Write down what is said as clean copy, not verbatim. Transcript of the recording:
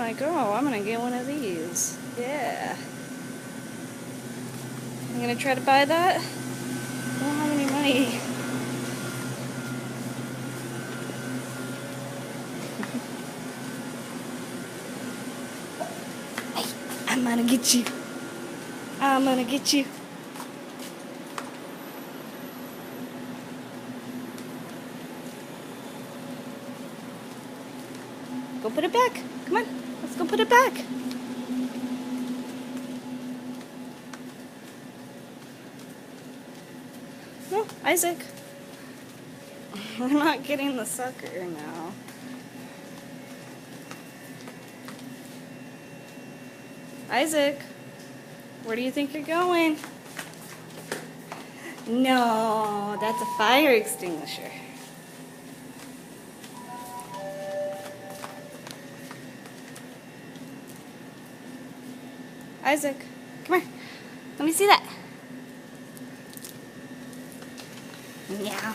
like, oh, I'm gonna get one of these. Yeah. I'm gonna try to buy that. I don't have any money. Hey, I'm gonna get you. I'm gonna get you. Go put it back. Come on, let's go put it back. No, Isaac. We're not getting the sucker now. Isaac, where do you think you're going? No, that's a fire extinguisher. Isaac, come here. Let me see that. Yeah.